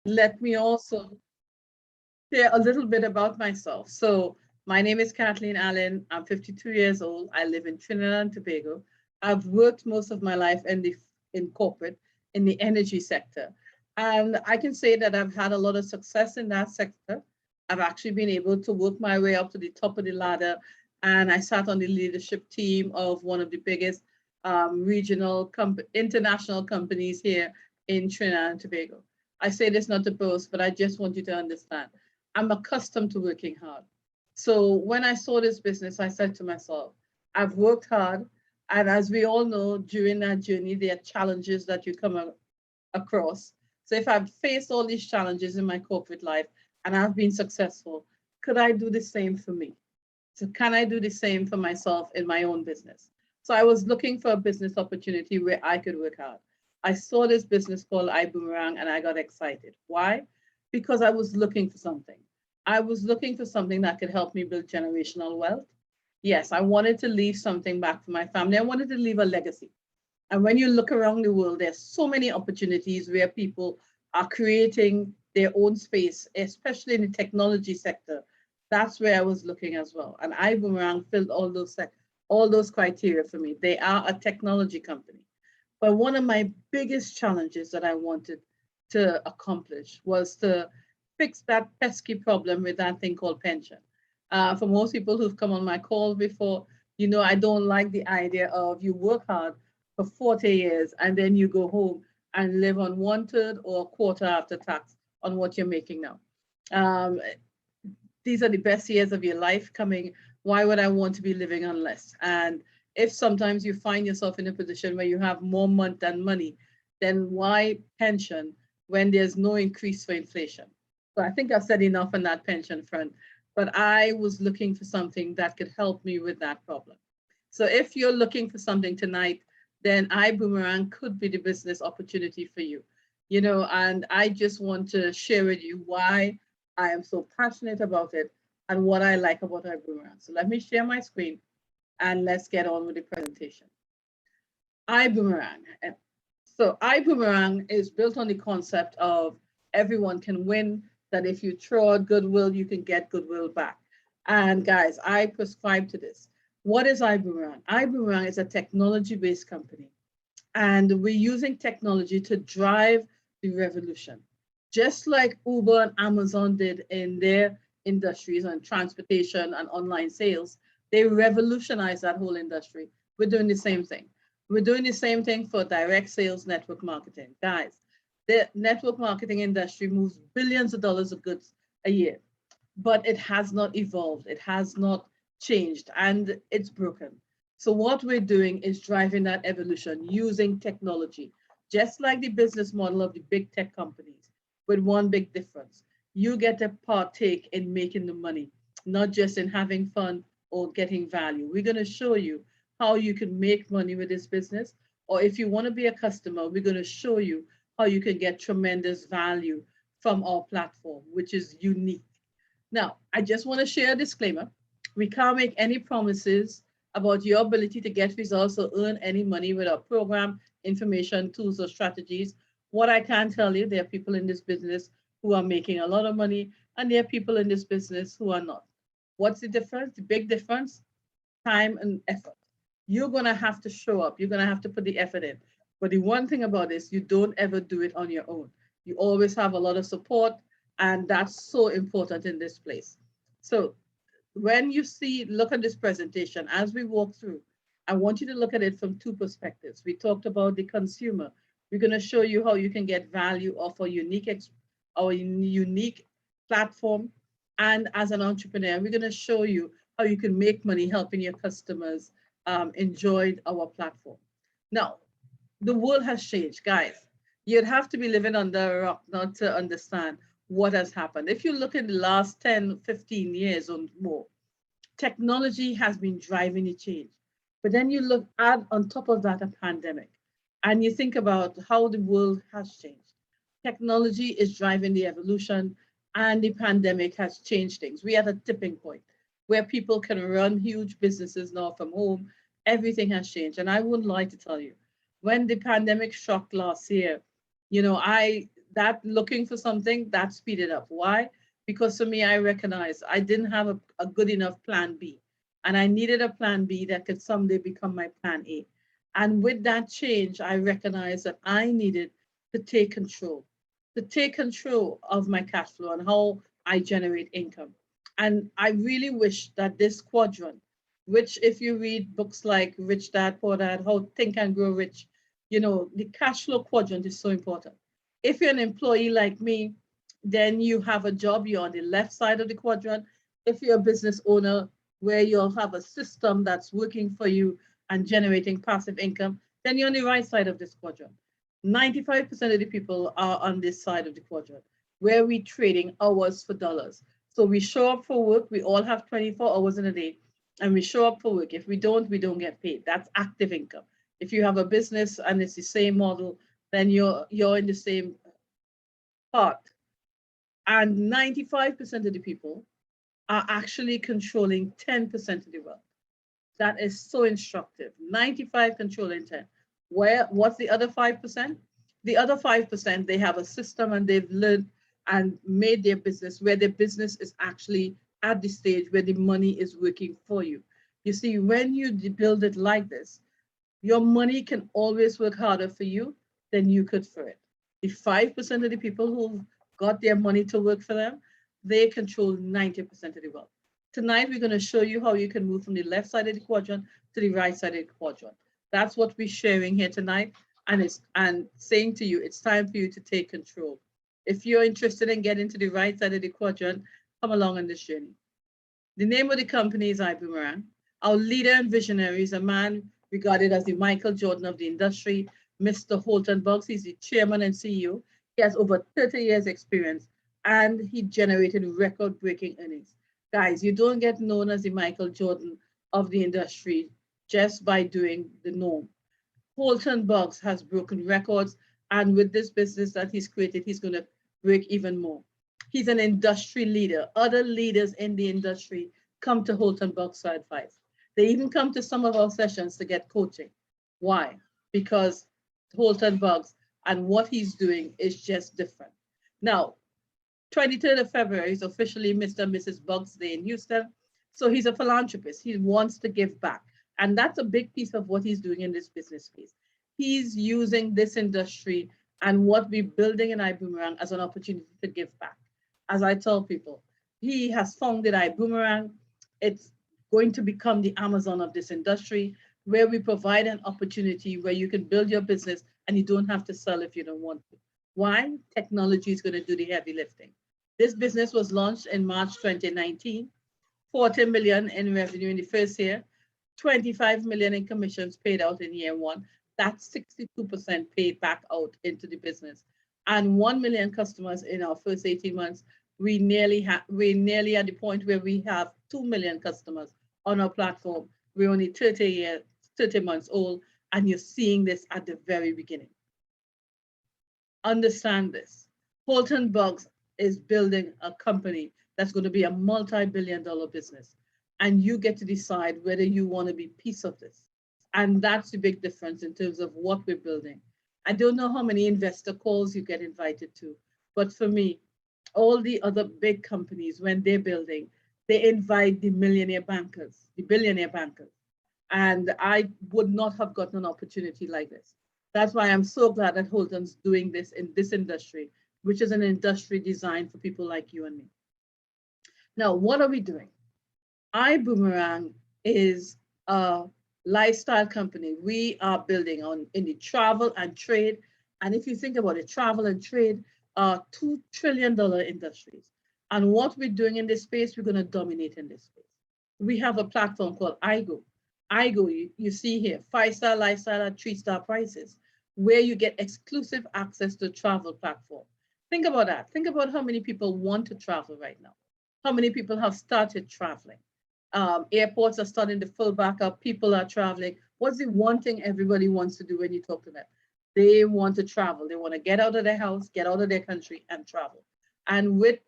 let me also share a little bit about myself. So my name is Kathleen Allen. I'm 52 years old. I live in Trinidad and Tobago. I've worked most of my life in corporate, in the energy sector. And I can say that I've had a lot of success in that sector. I've actually been able to work my way up to the top of the ladder. And I sat on the leadership team of one of the biggest international companies here in Trinidad and Tobago. I say this not to boast, but I just want you to understand. I'm accustomed to working hard. So when I saw this business, I said to myself, I've worked hard. And as we all know, during that journey, there are challenges that you come across. So if I've faced all these challenges in my corporate life and I've been successful, could I do the same for me? So can I do the same for myself in my own business? So I was looking for a business opportunity where I could work hard. I saw this business called Ibuumerang and I got excited. Why? Because I was looking for something. I was looking for something that could help me build generational wealth. Yes, I wanted to leave something back for my family. I wanted to leave a legacy. And when you look around the world, there's so many opportunities where people are creating their own space, especially in the technology sector. That's where I was looking as well. And Ibuumerang filled all those criteria for me. They are a technology company. But one of my biggest challenges that I wanted to accomplish was to fix that pesky problem with that thing called pension. For most people who've come on my call before, I don't like the idea of you work hard for 40 years and then you go home and live on 1/3 or a quarter after tax on what you're making now. These are the best years of your life coming. Why would I want to be living on less? And if sometimes you find yourself in a position where you have more month than money, then why pension when there's no increase for inflation? So I think I've said enough on that pension front, but I was looking for something that could help me with that problem. So if you're looking for something tonight, then Ibuumerang could be the business opportunity for you. And I just want to share with you why I am so passionate about it and what I like about Ibuumerang. So let me share my screen and let's get on with the presentation. Ibuumerang. So Ibuumerang is built on the concept of everyone can win, that if you throw out goodwill, you can get goodwill back. And guys, I prescribe to this. What is Ibuumerang? Ibuumerang is a technology-based company. And we're using technology to drive the revolution. Just like Uber and Amazon did in their industries and transportation and online sales, they revolutionized that whole industry. We're doing the same thing. We're doing the same thing for direct sales network marketing. Guys, the network marketing industry moves billions of dollars of goods a year, but it has not evolved. It has not changed and it's broken. So what we're doing is driving that evolution using technology, just like the business model of the big tech companies, with one big difference. You get to partake in making the money, not just in having fun or getting value. We're going to show you how you can make money with this business, or if you want to be a customer, we're going to show you how you can get tremendous value from our platform, which is unique. Now, I just want to share a disclaimer. We can't make any promises about your ability to get results or earn any money with our program, information, tools, or strategies. What I can tell you, there are people in this business who are making a lot of money, and there are people in this business who are not. What's the difference? The big difference? Time and effort. You're going to have to show up. You're going to have to put the effort in. But the one thing about this, you don't ever do it on your own. You always have a lot of support, and that's so important in this place. So when you look at this presentation, as we walk through, I want you to look at it from two perspectives. We talked about the consumer. We're going to show you how you can get value off our unique platform. And as an entrepreneur, we're going to show you how you can make money helping your customers enjoy our platform. Now, the world has changed, guys. You'd have to be living under a rock not to understand what has happened. If you look at the last 10, 15 years or more, technology has been driving the change. But then you add on top of that a pandemic, and you think about how the world has changed. Technology is driving the evolution, and the pandemic has changed things. We are at a tipping point where people can run huge businesses now from home. Everything has changed. And I wouldn't lie to tell you, when the pandemic struck last year, that looking for something, that speeded up. Why? Because for me, I recognized I didn't have a good enough plan B. And I needed a plan B that could someday become my plan A. And with that change, I recognized that I needed to take control of my cash flow and how I generate income. And I really wish that this quadrant, which if you read books like Rich Dad, Poor Dad, How Think and Grow Rich, the cash flow quadrant is so important. If you're an employee like me, then you have a job, you're on the left side of the quadrant. If you're a business owner where you'll have a system that's working for you and generating passive income, then you're on the right side of this quadrant. 95% of the people are on this side of the quadrant where we trading hours for dollars. So we show up for work, we all have 24 hours in a day, and we show up for work. If we don't get paid. That's active income. If you have a business and it's the same model, then you're in the same part. And 95% of the people are actually controlling 10% of the wealth. That is so instructive. 95 controlling 10. What's the other 5%? The other 5%, they have a system and they've learned and made their business where their business is actually at the stage where the money is working for you. You see, when you build it like this, your money can always work harder for you than you could for it. The 5% of the people who've got their money to work for them, they control 90% of the wealth. Tonight, we're going to show you how you can move from the left side of the quadrant to the right side of the quadrant. That's what we're sharing here tonight. And saying to you, it's time for you to take control. If you're interested in getting to the right side of the quadrant, come along on this journey. The name of the company is Ibuumerang. Our leader and visionary is a man regarded as the Michael Jordan of the industry, Mr. Holton Buggs. He's the chairman and CEO. He has over 30 years experience and he generated record-breaking earnings. Guys, you don't get known as the Michael Jordan of the industry just by doing the norm. Holton Buggs has broken records, and with this business that he's created, he's going to break even more. He's an industry leader. Other leaders in the industry come to Holton Buggs for advice. They even come to some of our sessions to get coaching. Why? Because Holton Buggs and what he's doing is just different. Now, 23rd of February is officially Mr. and Mrs. Buggs Day in Houston. So he's a philanthropist. He wants to give back. And that's a big piece of what he's doing in this business space. He's using this industry and what we're building in Ibuumerang as an opportunity to give back. As I tell people, he has founded Ibuumerang. It's going to become the Amazon of this industry, where we provide an opportunity where you can build your business and you don't have to sell if you don't want to. Why? Technology is going to do the heavy lifting. This business was launched in March 2019, 40 million in revenue in the first year, 25 million in commissions paid out in year one. That's 62% paid back out into the business. And 1 million customers in our first 18 months. We're nearly at the point where we have 2 million customers on our platform. We're only 30 months old, and you're seeing this at the very beginning. Understand this. Holton Buggs is building a company that's going to be a multi-billion-dollar business. And you get to decide whether you want to be piece of this. And that's the big difference in terms of what we're building. I don't know how many investor calls you get invited to, but for me, all the other big companies, when they're building, they invite the millionaire bankers, the billionaire bankers. And I would not have gotten an opportunity like this. That's why I'm so glad that Holton's doing this in this industry, which is an industry designed for people like you and me. Now, what are we doing? Ibuumerang is a lifestyle company. We are building in the travel and trade. And if you think about it, travel and trade are $2 trillion industries. And what we're doing in this space, we're going to dominate in this space. We have a platform called iGo. iGo, you see here, 5-star lifestyle at 3-star prices, where you get exclusive access to travel platform. Think about that. Think about how many people want to travel right now. How many people have started traveling? Airports are starting to fill back up. People are traveling. What's the one thing everybody wants to do when you talk to them? They want to travel. They want to get out of their house, get out of their country, and travel. And with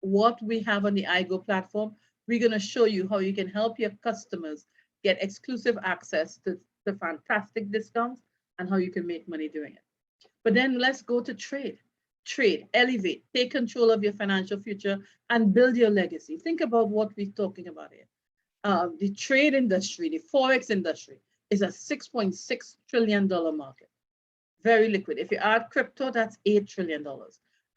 what we have on the iGo platform, we're going to show you how you can help your customers get exclusive access to the fantastic discounts and how you can make money doing it. But then let's go to trade. trade, elevate, take control of your financial future, and build your legacy. Think about what we're talking about here. The trade industry, the Forex industry, is a $6.6 trillion market. Very liquid. If you add crypto, that's $8 trillion.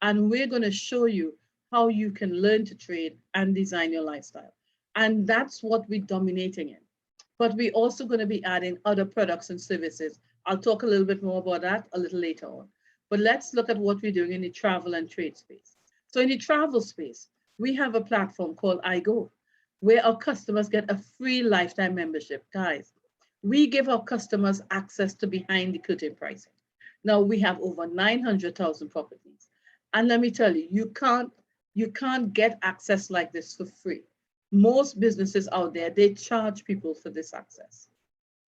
And we're going to show you how you can learn to trade and design your lifestyle. And that's what we're dominating in. But we're also going to be adding other products and services. I'll talk a little bit more about that a little later on. But let's look at what we're doing in the travel and trade space. So in the travel space, we have a platform called iGo, where our customers get a free lifetime membership. Guys, we give our customers access to behind the curtain pricing. Now we have over 900,000 properties. And let me tell you, you can't get access like this for free. Most businesses out there, they charge people for this access.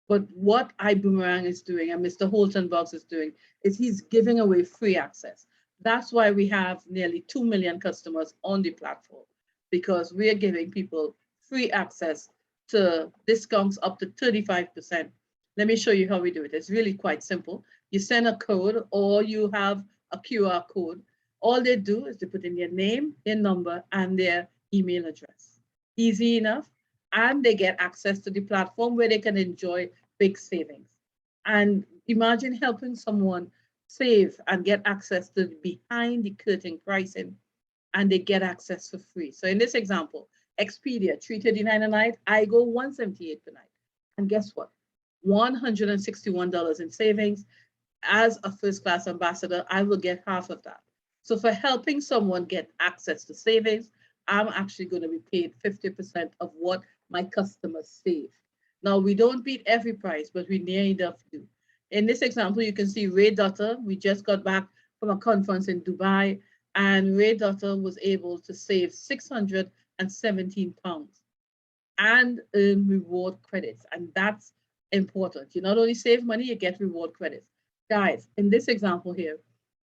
But what Ibuumerang is doing and Mr. Holtenberg is doing is he's giving away free access. That's why we have nearly 2 million customers on the platform, because we are giving people free access to discounts up to 35%. Let me show you how we do it. It's really quite simple. You send a code or you have a QR code. All they do is they put in their name, their number, and their email address. Easy enough. And they get access to the platform where they can enjoy big savings. And imagine helping someone save and get access to the behind the curtain pricing, and they get access for free. So in this example, Expedia, $339 a night, I go $178 per night. And guess what? $161 in savings. As a first class ambassador, I will get half of that. So for helping someone get access to savings, I'm actually going to be paid 50% of what my customers save. Now, we don't beat every price, but we near enough do. In this example, you can see Ray Dutter. We just got back from a conference in Dubai, and Ray Dutter was able to save £617 and earn reward credits. And that's important. You not only save money, you get reward credits. Guys, in this example here,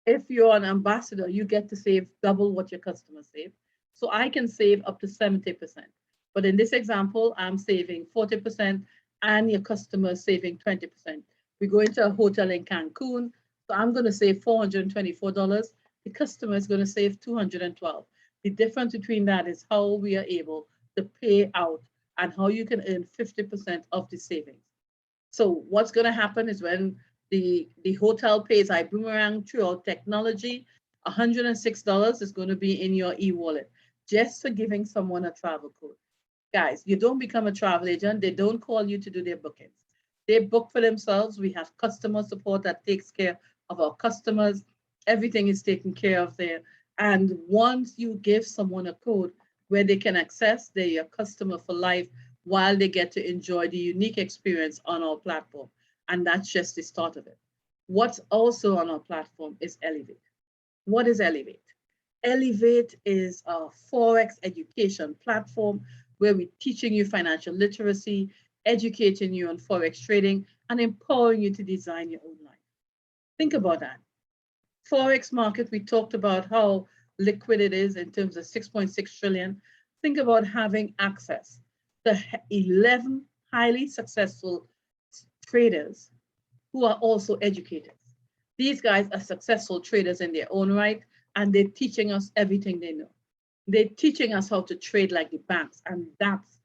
if you're an ambassador, you get to save double what your customers save. So I can save up to 70%. But in this example, I'm saving 40% and your customer is saving 20%. We go into a hotel in Cancun, so I'm going to save $424. The customer is going to save $212. The difference between that is how we are able to pay out and how you can earn 50% of the savings. So what's going to happen is when the hotel pays Ibuumerang through our technology, $106 is going to be in your e-wallet just for giving someone a travel code. Guys, you don't become a travel agent. They don't call you to do their bookings. They book for themselves. We have customer support that takes care of our customers. Everything is taken care of there. And once you give someone a code where they can access, they're your customer for life while they get to enjoy the unique experience on our platform. And that's just the start of it. What's also on our platform is Elevate. What is Elevate? Elevate is a Forex education platform where we're teaching you financial literacy, educating you on Forex trading, and empowering you to design your own life. Think about that. Forex market, we talked about how liquid it is in terms of 6.6 trillion. Think about having access to 11 highly successful traders who are also educators. These guys are successful traders in their own right, and they're teaching us everything they know. They're teaching us how to trade like the banks, and that's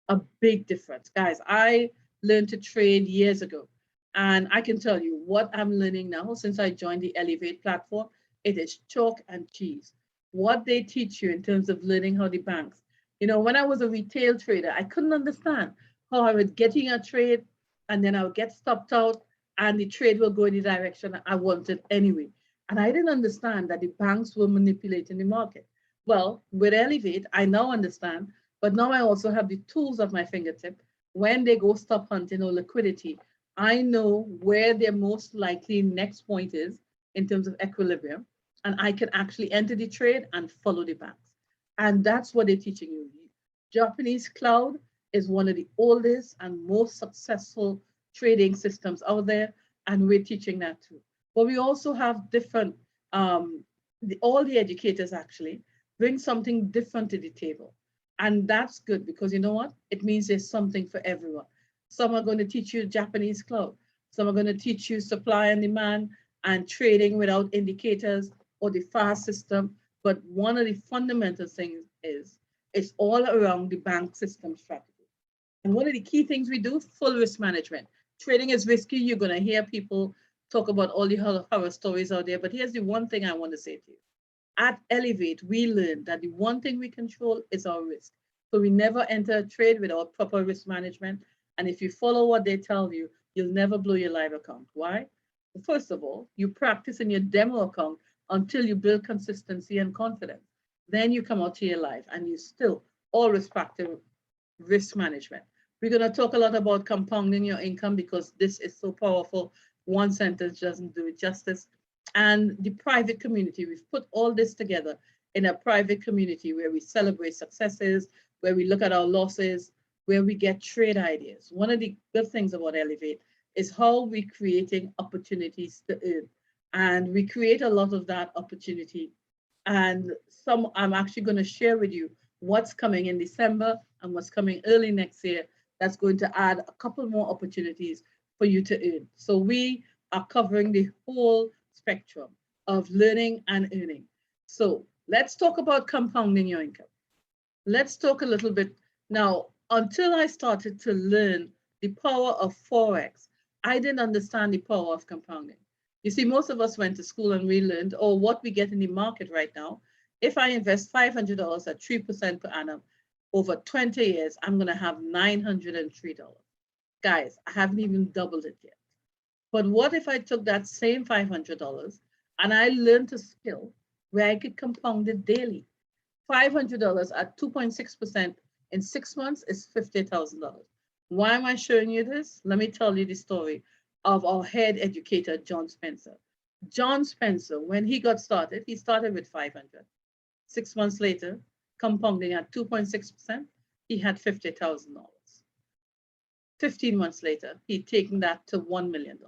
a big difference. Guys, I learned to trade years ago, and I can tell you what I'm learning now since I joined the Elevate platform, it is chalk and cheese. What they teach you in terms of learning how the banks, you know, when I was a retail trader, I couldn't understand how I would get in a trade and then I would get stopped out and the trade will go in the direction I wanted anyway. And I didn't understand that the banks were manipulating the market. Well, with Elevate, I now understand, but now I also have the tools at my fingertip. When they go stop hunting or liquidity, I know where their most likely next point is in terms of equilibrium, and I can actually enter the trade and follow the banks. And that's what they're teaching you. Japanese cloud is one of the oldest and most successful trading systems out there, and we're teaching that too. But we also have different, all the educators actually bring something different to the table. And that's good because you know what? It means there's something for everyone. Some are going to teach you Japanese cloud. Some are going to teach you supply and demand and trading without indicators. or the fast system, but one of the fundamental things is it's all around the bank system strategy. And one of the key things we do, full risk management. Trading is risky. You're going to hear people talk about all the horror stories out there. But here's the one thing I want to say to you. At Elevate, we learned that the one thing we control is our risk. So we never enter a trade without proper risk management. And if you follow what they tell you, you'll never blow your live account. Why? First of all, you practice in your demo account until you build consistency and confidence. Then you come out to your live and you still always practice risk management. We're going to talk a lot about compounding your income because this is so powerful. One sentence doesn't do it justice. And the private community, we've put all this together in a private community where we celebrate successes, where we look at our losses, where we get trade ideas. One of the good things about Elevate is how we're creating opportunities to earn. And we create a lot of that opportunity. And I'm actually going to share with you what's coming in December and what's coming early next year that's going to add a couple more opportunities for you to earn. So we are covering the whole spectrum of learning and earning. So let's talk about compounding your income. Let's talk a little bit now. Until I started to learn the power of Forex, I didn't understand the power of compounding. You see, most of us went to school and we learned, oh, what we get in the market right now. If I invest $500 at 3% per annum over 20 years, I'm going to have $903. Guys, I haven't even doubled it yet. But what if I took that same $500 and I learned a skill where I could compound it daily? $500 at 2.6% in 6 months is $50,000. Why am I showing you this? Let me tell you the story of our head educator, John Spencer. John Spencer, when he got started, he started with 500. 6 months later, compounding at 2.6%, he had $50,000. 15 months later, he'd taken that to $1 million.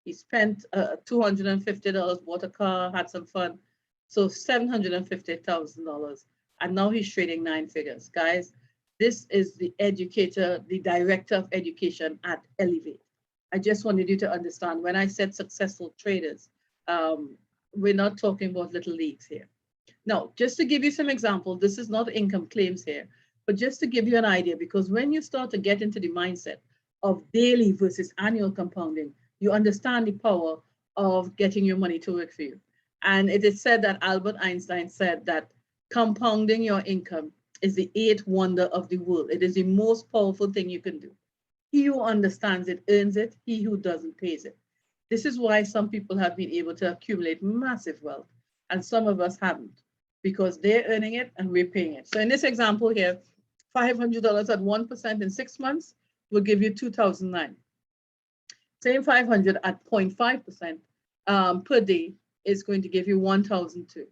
He spent $250, bought a car, had some fun. So $750,000. And now he's trading 9 figures. Guys, this is the educator, the director of education at Elevate. I just wanted you to understand when I said successful traders, we're not talking about little leagues here. Now, just to give you some examples, this is not income claims here, but just to give you an idea, because when you start to get into the mindset of daily versus annual compounding, you understand the power of getting your money to work for you. And it is said that Albert Einstein said that compounding your income is the 8th wonder of the world. It is the most powerful thing you can do. He who understands it earns it. He who doesn't pays it. This is why some people have been able to accumulate massive wealth and some of us haven't, because they're earning it and we're paying it. So in this example here, $500 at 1% in 6 months will give you $2,009. Same 500 at 0.5% per day is going to give you $1,002.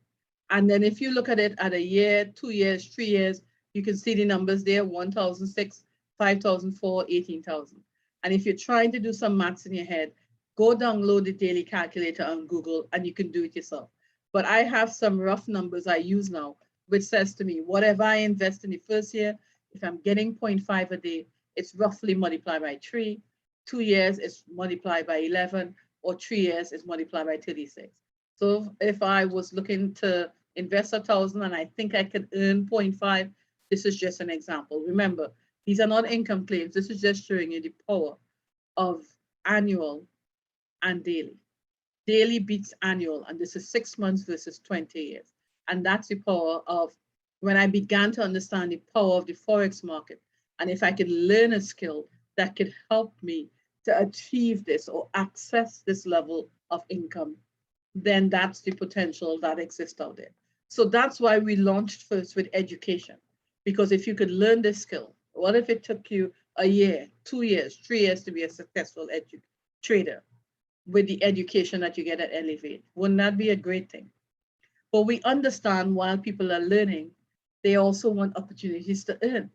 And then if you look at it at a year, 2 years, 3 years, you can see the numbers there, 1,006, 5,004, 18,000. And if you're trying to do some maths in your head, go download the daily calculator on Google and you can do it yourself. But I have some rough numbers I use now, which says to me, whatever I invest in the first year, if I'm getting 0.5 a day, it's roughly multiplied by 3. 2 years is multiplied by 11, or 3 years is multiplied by 36. So if I was looking to invest 1,000 and I think I could earn 0.5, this is just an example. Remember, these are not income claims. This is just showing you the power of annual and daily. Daily beats annual, and this is 6 months versus 20 years. And that's the power of when I began to understand the power of the Forex market. And if I could learn a skill that could help me to achieve this or access this level of income, then that's the potential that exists out there. So that's why we launched first with education, because if you could learn this skill, what if it took you a year, 2 years, 3 years to be a successful trader with the education that you get at Elevate? Wouldn't that be a great thing? But we understand while people are learning, they also want opportunities to earn.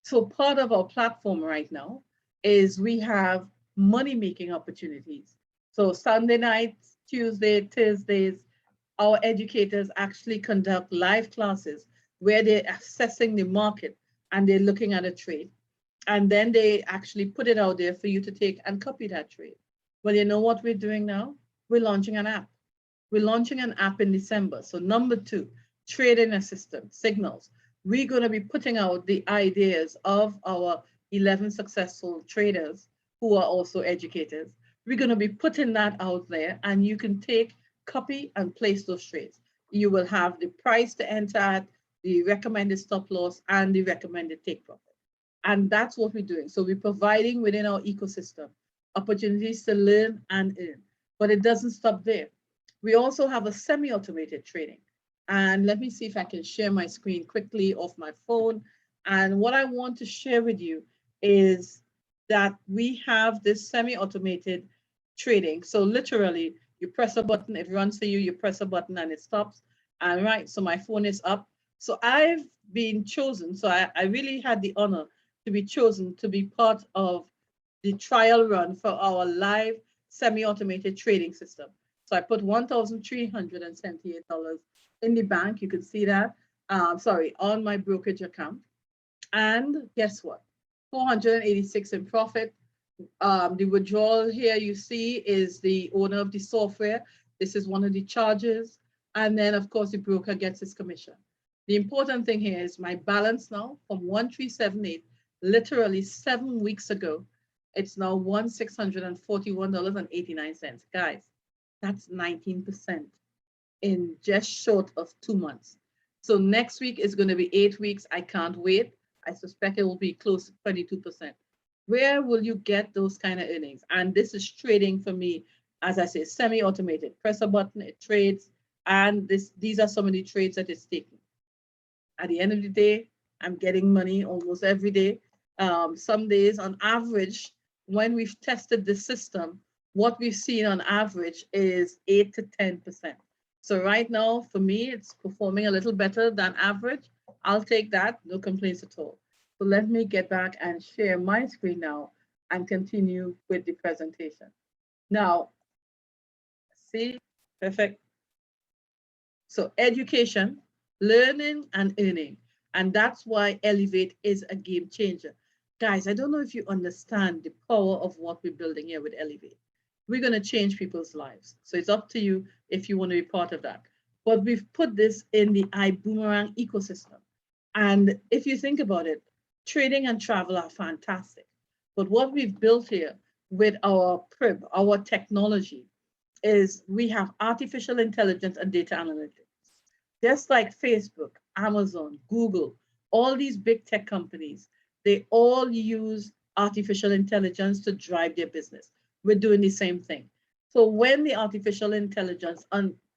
So part of our platform right now is we have money-making opportunities. So Sunday nights, Tuesday, Thursdays, our educators actually conduct live classes where they're assessing the market and they're looking at a trade. And then they actually put it out there for you to take and copy that trade. Well, you know what we're doing now? We're launching an app. We're launching an app in December. So number 2, trading assistant, signals. We're going to be putting out the ideas of our 11 successful traders who are also educators. We're going to be putting that out there, and you can take, copy, and place those trades. You will have the price to enter at, the recommended stop loss, and the recommended take profit. And that's what we're doing. So we're providing within our ecosystem opportunities to learn and earn. But it doesn't stop there. We also have a semi-automated trading. And let me see if I can share my screen quickly off my phone. And what I want to share with you is that we have this semi-automated trading. So literally, you press a button, it runs for you, you press a button and it stops. And right, so my phone is up. So I've been chosen. So I really had the honor to be chosen to be part of the trial run for our live semi-automated trading system. So I put $1,378 in the bank. You can see that, on my brokerage account. And guess what? 486 in profit. The withdrawal here you see is the owner of the software. This is one of the charges. And then, of course, the broker gets his commission. The important thing here is my balance now from 1,378, literally 7 weeks ago, it's now $1,641.89. Guys, that's 19% in just short of 2 months. So next week is going to be 8 weeks. I can't wait. I suspect it will be close to 22%. Where will you get those kind of earnings? And this is trading for me, as I say, semi-automated. Press a button, it trades. And these are some of the trades that it's taking. At the end of the day, I'm getting money almost every day. Some days on average, when we've tested the system, what we've seen on average is 8 to 10%. So right now, for me, it's performing a little better than average. I'll take that, no complaints at all. So let me get back and share my screen now and continue with the presentation. Now, see, perfect. So education, learning and earning. And that's why Elevate is a game changer. Guys, I don't know if you understand the power of what we're building here with Elevate. We're going to change people's lives. So it's up to you if you want to be part of that. But we've put this in the Ibuumerang ecosystem. And if you think about it, trading and travel are fantastic. But what we've built here with our PRIB, our technology, is we have artificial intelligence and data analytics. Just like Facebook, Amazon, Google, all these big tech companies, they all use artificial intelligence to drive their business. We're doing the same thing. So when the artificial intelligence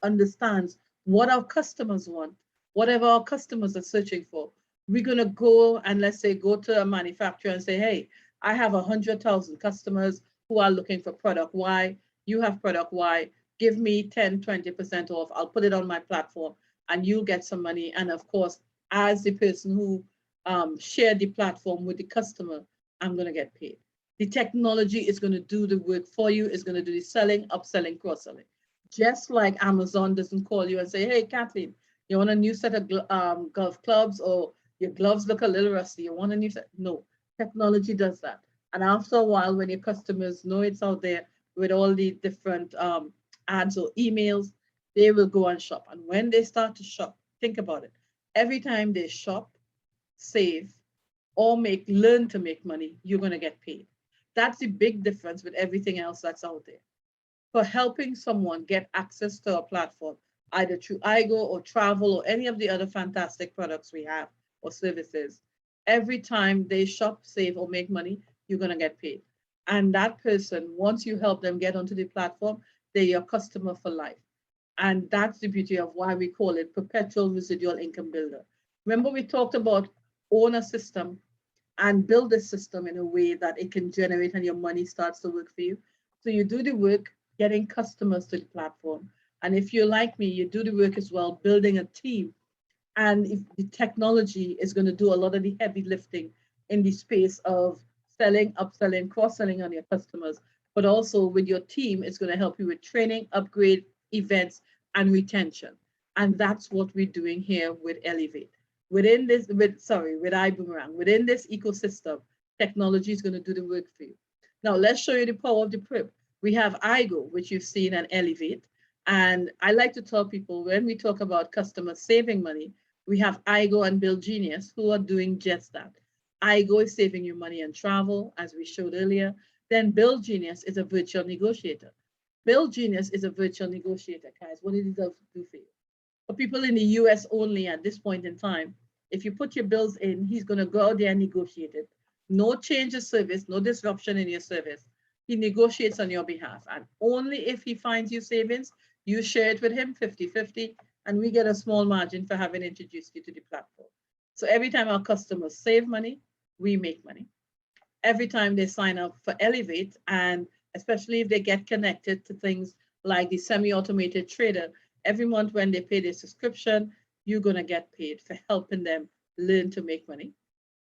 understands what our customers want, whatever our customers are searching for, we're going to go and let's say go to a manufacturer and say, hey, I have 100,000 customers who are looking for product Y. You have product Y. Give me 10, 20% off. I'll put it on my platform and you'll get some money. And of course, as the person who shared the platform with the customer, I'm going to get paid. The technology is going to do the work for you. It's going to do the selling, upselling, cross-selling. Just like Amazon doesn't call you and say, hey, Kathleen, you want a new set of golf clubs, or your gloves look a little rusty, you want a new set? No, technology does that. And after a while, when your customers know it's out there with all the different ads or emails, they will go and shop. And when they start to shop, think about it. Every time they shop, save, or learn to make money, you're going to get paid. That's the big difference with everything else that's out there. For helping someone get access to a platform, either through IGO or travel or any of the other fantastic products we have or services, every time they shop, save, or make money, you're going to get paid. And that person, once you help them get onto the platform, they're your customer for life. And that's the beauty of why we call it perpetual residual income builder. Remember, we talked about own a system and build a system in a way that it can generate and your money starts to work for you. So you do the work getting customers to the platform. And if you're like me, you do the work as well, building a team. And if the technology is going to do a lot of the heavy lifting in the space of selling, upselling, cross-selling on your customers, but also with your team, it's going to help you with training, upgrade, events, and retention. And that's what we're doing here with Elevate. Within this, with Ibuumerang, within this ecosystem, technology is going to do the work for you. Now, let's show you the power of the PRIB. We have IGO, which you've seen, and Elevate. And I like to tell people when we talk about customers saving money, we have iGo and Bill Genius who are doing just that. iGo is saving you money on travel, as we showed earlier. Then Bill Genius is a virtual negotiator. Bill Genius is a virtual negotiator, guys. What did it do for you? For people in the US only at this point in time, if you put your bills in, he's going to go out there and negotiate it. No change of service, no disruption in your service. He negotiates on your behalf. And only if he finds you savings, you share it with him 50-50, and we get a small margin for having introduced you to the platform. So every time our customers save money, we make money. Every time they sign up for Elevate, and especially if they get connected to things like the semi-automated trader, every month when they pay their subscription, you're going to get paid for helping them learn to make money.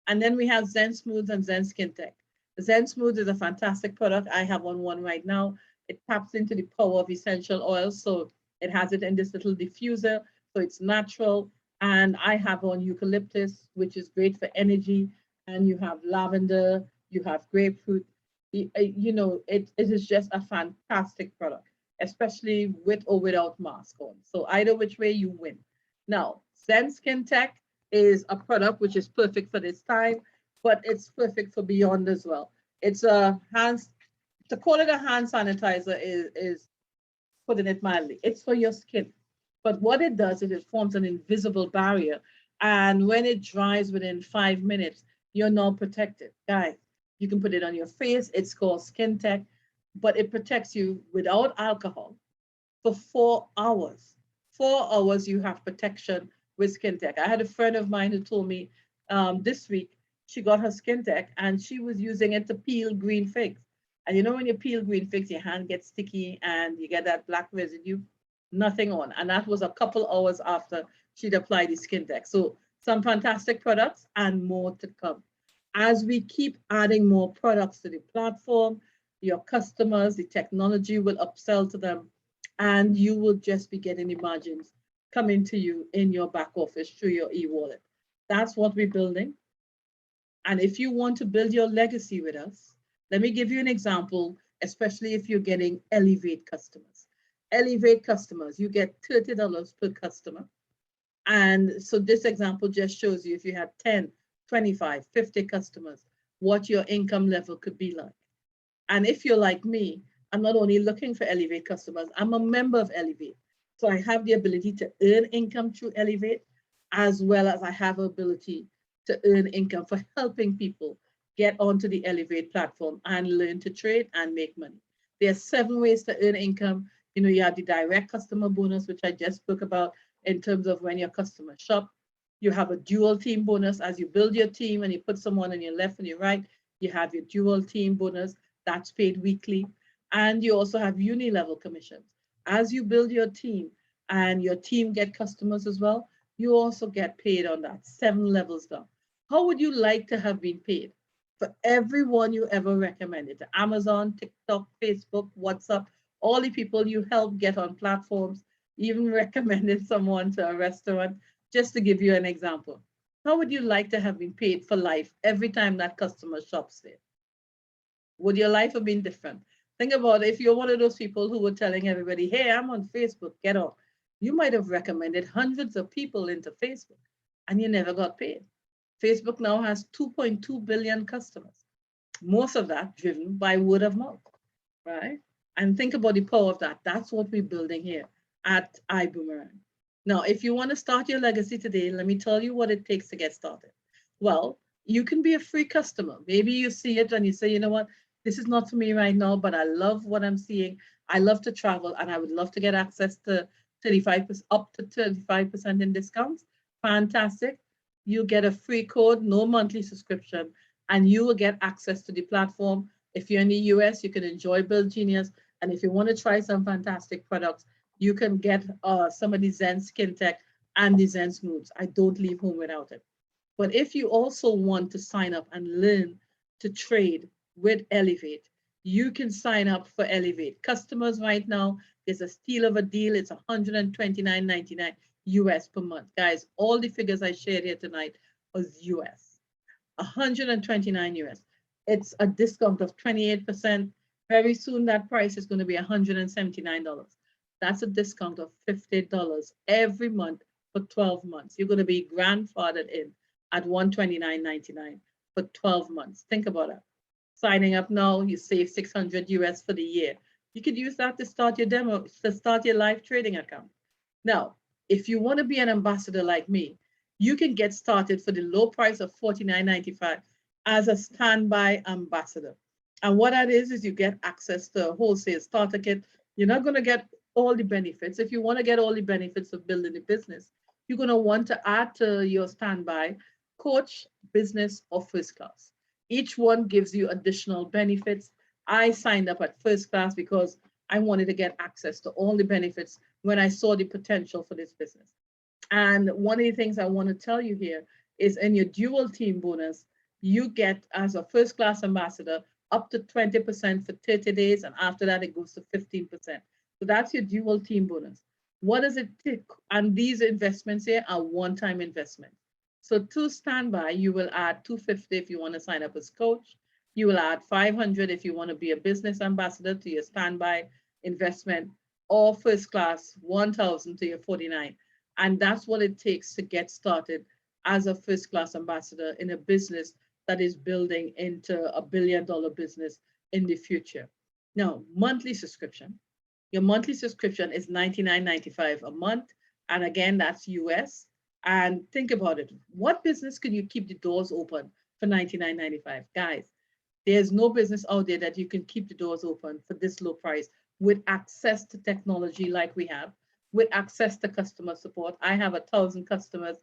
And then we have Zen Smooth and Zen Skin Tech. Zen Smooth is a fantastic product. I have on one right now. It taps into the power of essential oils. So it has it in this little diffuser. So it's natural. And I have on eucalyptus, which is great for energy. And you have lavender, you have grapefruit. You know, it is just a fantastic product, especially with or without mask on. So either which way you win. Now, Zen Skin Tech is a product which is perfect for this time, but it's perfect for beyond as well. It's a to call it a hand sanitizer is putting it mildly. It's for your skin. But what it does is it forms an invisible barrier. And when it dries within 5 minutes, you're now protected. Guys, you can put it on your face. It's called Skin Tech, but it protects you without alcohol for 4 hours. 4 hours you have protection with Skin Tech. I had a friend of mine who told me this week she got her Skin Tech and she was using it to peel green figs. And you know, when you peel green figs, your hand gets sticky and you get that black residue, nothing on. And that was a couple hours after she'd applied the Skin Tech. So some fantastic products and more to come. As we keep adding more products to the platform, your customers, the technology will upsell to them, and you will just be getting the margins coming to you in your back office through your e-wallet. That's what we're building. And if you want to build your legacy with us, let me give you an example, especially if you're getting Elevate customers. Elevate customers, you get $30 per customer. And so this example just shows you if you have 10, 25, 50 customers, what your income level could be like. And if you're like me, I'm not only looking for Elevate customers, I'm a member of Elevate. So I have the ability to earn income through Elevate, as well as I have ability to earn income for helping people get onto the Elevate platform and learn to trade and make money. There are 7 ways to earn income. You know, you have the direct customer bonus, which I just spoke about in terms of when your customers shop. You have a dual team bonus as you build your team and you put someone on your left and your right. You have your dual team bonus that's paid weekly. And you also have uni-level commissions. As you build your team and your team get customers as well, you also get paid on that 7 levels down. How would you like to have been paid? For everyone you ever recommended to Amazon, TikTok, Facebook, WhatsApp, all the people you help get on platforms, even recommended someone to a restaurant, just to give you an example. How would you like to have been paid for life every time that customer shops there? Would your life have been different? Think about it. If you're one of those people who were telling everybody, hey, I'm on Facebook, get on. You might have recommended hundreds of people into Facebook and you never got paid. Facebook now has 2.2 billion customers, most of that driven by word of mouth, right? And think about the power of that. That's what we're building here at Ibuumerang. Now, if you want to start your legacy today, let me tell you what it takes to get started. Well, you can be a free customer. Maybe you see it and you say, you know what, this is not for me right now, but I love what I'm seeing. I love to travel and I would love to get access to 35%, up to 35% in discounts. Fantastic. You get a free code, no monthly subscription, and you will get access to the platform. If you're in the US, you can enjoy Build Genius. And if you want to try some fantastic products, you can get some of the Zen Skin Tech and the Zen Smooths. I don't leave home without it. But if you also want to sign up and learn to trade with Elevate, you can sign up for Elevate. Customers right now, there's a steal of a deal. It's $129.99 US per month. Guys, all the figures I shared here tonight was US. 129 US. It's a discount of 28%. Very soon that price is going to be $179. That's a discount of $50 every month for 12 months. You're going to be grandfathered in at $129.99 for 12 months. Think about that. Signing up now, you save 600 US for the year. You could use that to start your demo, to start your live trading account. Now, if you want to be an ambassador like me, you can get started for the low price of $49.95 as a standby ambassador. And what that is you get access to a wholesale starter kit. You're not going to get all the benefits. If you want to get all the benefits of building a business, you're going to want to add to your standby coach, business, or first class. Each one gives you additional benefits. I signed up at first class because I wanted to get access to all the benefits when I saw the potential for this business. And one of the things I want to tell you here is in your dual team bonus, you get as a first class ambassador up to 20% for 30 days. And after that, it goes to 15%. So that's your dual team bonus. What does it take? And these investments here are one-time investments. So to standby, you will add $250 if you want to sign up as coach. You will add $500 if you want to be a business ambassador to your standby investment, or first class $1,000 to your $49. And that's what it takes to get started as a first class ambassador in a business that is building into $1 billion business in the future. Now, monthly subscription. Your monthly subscription is $99.95 a month. And again, that's US. And think about it. What business can you keep the doors open for $99.95? Guys, there's no business out there that you can keep the doors open for this low price with access to technology like we have, with access to customer support. I have 1,000 customers.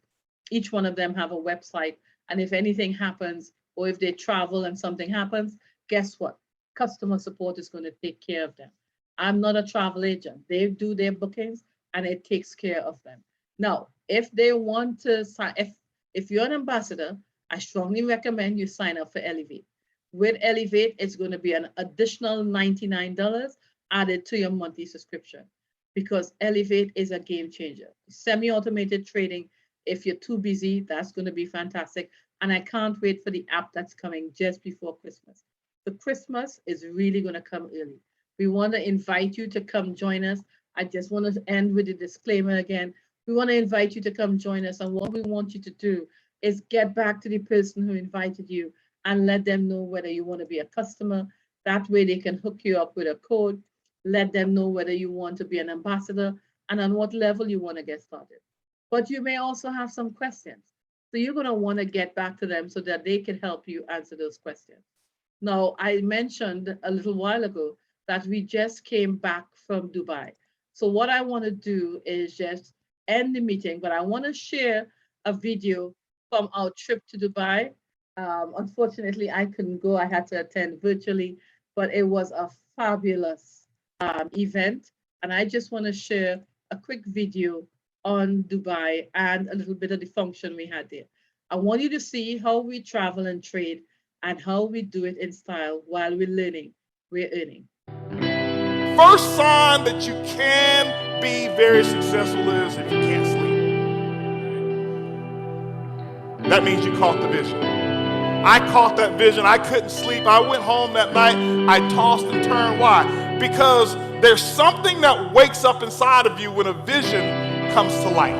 Each one of them have a website. And if anything happens, or if they travel and something happens, guess what? Customer support is going to take care of them. I'm not a travel agent. They do their bookings and it takes care of them. Now, if they want to sign, if you're an ambassador, I strongly recommend you sign up for Elevate. With Elevate, it's going to be an additional $99 added to your monthly subscription, because Elevate is a game changer. Semi-automated trading, if you're too busy, that's going to be fantastic. And I can't wait for the app that's coming just before Christmas. The Christmas is really going to come early. We want to invite you to come join us. I just want to end with a disclaimer again. We want to invite you to come join us. And what we want you to do is get back to the person who invited you and let them know whether you want to be a customer. That way they can hook you up with a code. Let them know whether you want to be an ambassador and on what level you want to get started. But you may also have some questions. So you're going to want to get back to them so that they can help you answer those questions. Now, I mentioned a little while ago that we just came back from Dubai. So what I want to do is just end the meeting, but I want to share a video from our trip to Dubai. Unfortunately, I couldn't go. I had to attend virtually, but it was a fabulous event. And I just want to share a quick video on Dubai and a little bit of the function we had there. I want you to see how we travel and trade and how we do it in style while we're learning, we're earning. First sign that you can be very successful is if you can't sleep. That means you caught the vision. I caught that vision. I couldn't sleep. I went home that night. I tossed and turned. Why? Because there's something that wakes up inside of you when a vision comes to life.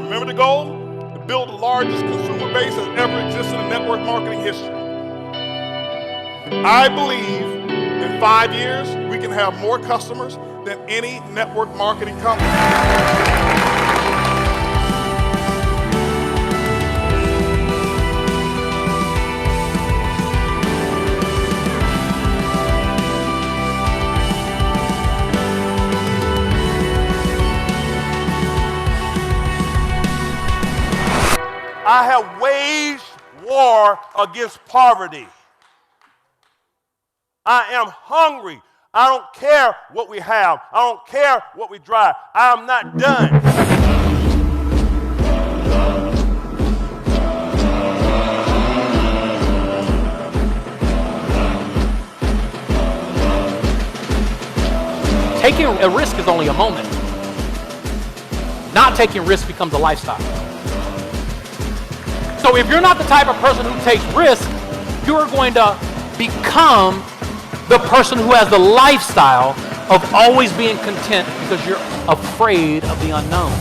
Remember the goal? To build the largest consumer base that ever existed in network marketing history. I believe in 5 years, we can have more customers than any network marketing company. I have waged war against poverty. I am hungry. I don't care what we have. I don't care what we drive. I am not done. Taking a risk is only a moment. Not taking risk becomes a lifestyle. So if you're not the type of person who takes risk, you're going to become The person who has the lifestyle of always being content because you're afraid of the unknown.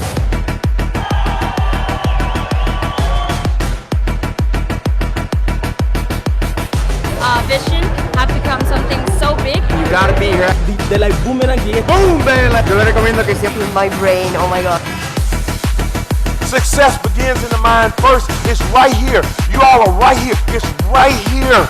Vision have become something so big. You gotta be here. De la Ibuumerang y boom, baby. Yo le recomiendo que siempre. My brain, oh my God. Success begins in the mind first. It's right here. You all are right here. It's right here.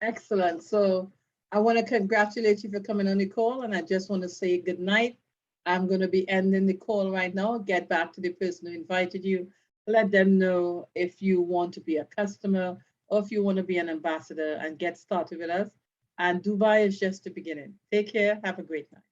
Excellent. So I want to congratulate you for coming on the call, and I just want to say good night. I'm going to be ending the call right now. Get back to the person who invited you. Let them know if you want to be a customer or if you want to be an ambassador, and get started with us. And Dubai is just the beginning. Take care. Have a great night.